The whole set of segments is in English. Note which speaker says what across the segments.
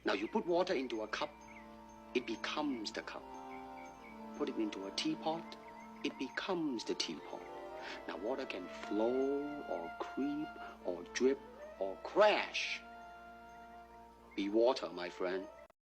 Speaker 1: Now you put water into a cup, it becomes the cup. Put it into a teapot, it becomes the teapot. Now water can flow or creep or drip or crash. Be water, my friend.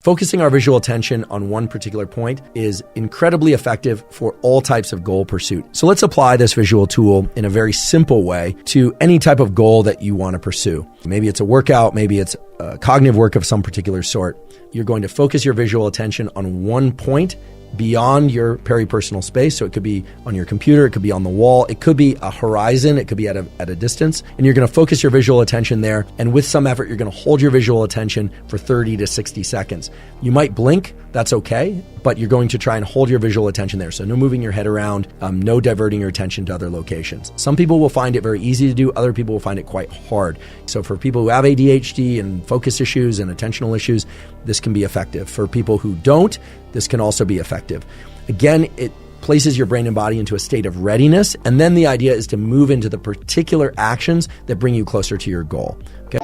Speaker 2: Focusing our visual attention on one particular point is incredibly effective for all types of goal pursuit. So let's apply this visual tool in a very simple way to any type of goal that you want to pursue. Maybe it's a workout, maybe it's cognitive work of some particular sort. You're going to focus your visual attention on one point beyond your peripersonal space. So it could be on your computer, it could be on the wall, it could be a horizon, it could be at a distance, and you're going to focus your visual attention there. And with some effort, you're going to hold your visual attention for 30 to 60 seconds. You might blink, that's okay, but you're going to try and hold your visual attention there. So no moving your head around, no diverting your attention to other locations. Some people will find it very easy to do, other people will find it quite hard. So for people who have ADHD and focus issues and attentional issues, this can be effective. For people who don't, this can also be effective. Again, it places your brain and body into a state of readiness, and then the idea is to move into the particular actions that bring you closer to your goal. Okay?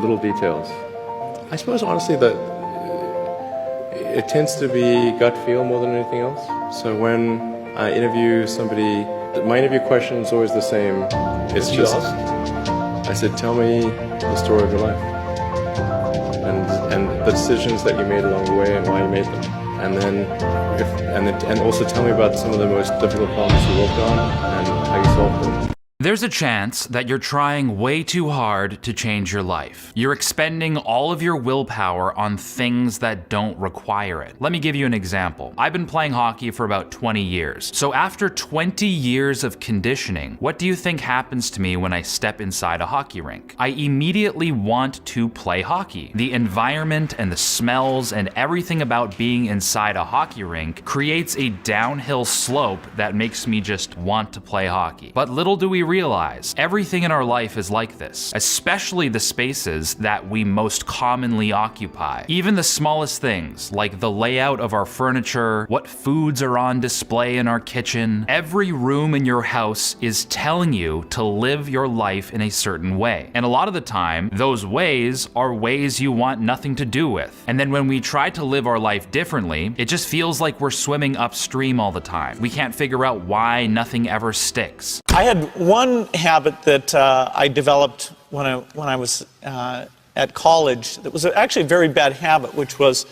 Speaker 3: Little details. I suppose honestly that it tends to be gut feel more than anything else. So when I interview somebody, my interview question is always the same. It's just, I said, tell me the story of your life. And the decisions that you made along the way and why you made them. And then, and also tell me about some of the most difficult problems you worked on and how you solved them.
Speaker 4: There's a chance that you're trying way too hard to change your life. You're expending all of your willpower on things that don't require it. Let me give you an example. I've been playing hockey for about 20 years. So after 20 years of conditioning, what do you think happens to me when I step inside a hockey rink? I immediately want to play hockey. The environment and the smells and everything about being inside a hockey rink creates a downhill slope that makes me just want to play hockey. But little do we realize, everything in our life is like this, especially the spaces that we most commonly occupy. Even the smallest things, like the layout of our furniture, what foods are on display in our kitchen. Every room in your house is telling you to live your life in a certain way. And a lot of the time, those ways are ways you want nothing to do with. And then when we try to live our life differently, it just feels like we're swimming upstream all the time. We can't figure out why nothing ever sticks.
Speaker 5: I had one habit that I developed when I was at college that was actually a very bad habit, which was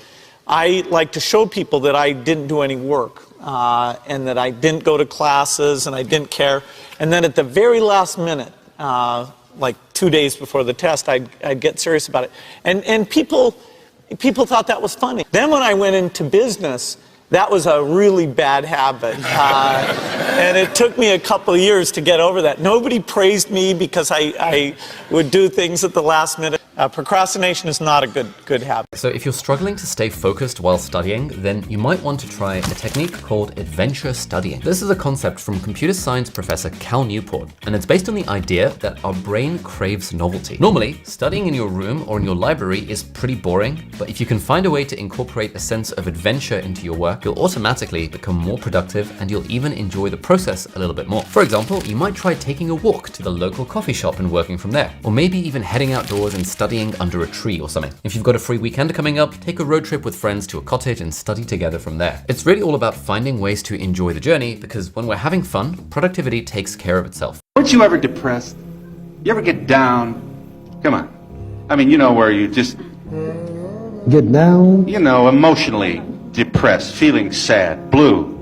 Speaker 5: I like to show people that I didn't do any work and that I didn't go to classes and I didn't care. And then at the very last minute, like 2 days before the test, I'd get serious about it. And people thought that was funny. Then when I went into business, that was a really bad habit, and it took me a couple of years to get over that. Nobody praised me because I would do things at the last minute. Procrastination is not a good habit.
Speaker 6: So if you're struggling to stay focused while studying, then you might want to try a technique called adventure studying. This is a concept from computer science professor Cal Newport, and it's based on the idea that our brain craves novelty. Normally, studying in your room or in your library is pretty boring, but if you can find a way to incorporate a sense of adventure into your work, you'll automatically become more productive and you'll even enjoy the process a little bit more. For example, you might try taking a walk to the local coffee shop and working from there, or maybe even heading outdoors and studying under a tree or something. If you've got a free weekend coming up, take a road trip with friends to a cottage and study together from there. It's really all about finding ways to enjoy the journey, because when we're having fun, productivity takes care of itself.
Speaker 7: Weren't you ever depressed? You ever get down? Come on. I mean, you know, where you just
Speaker 8: get down?
Speaker 7: You know, emotionally depressed, feeling sad, blue.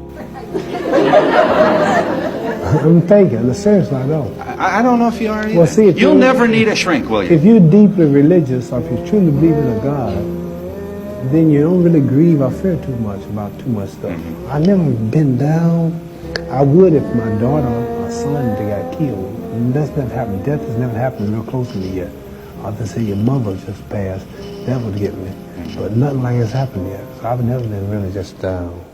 Speaker 8: I'm thinking, seriously, I don't.
Speaker 7: I don't know if you are either.
Speaker 8: Well, see,
Speaker 7: You'll never need a shrink, will you?
Speaker 8: If you're deeply religious, or if you truly believe in a God, then you don't really grieve or fear too much about too much stuff.
Speaker 7: Mm-hmm.
Speaker 8: I've never been down. I would if my daughter or son they got killed. And that's never happened. Death has never happened real close to me yet. Or to say your mother just passed, that would get me. But nothing like it's happened yet. So I've never been really just down.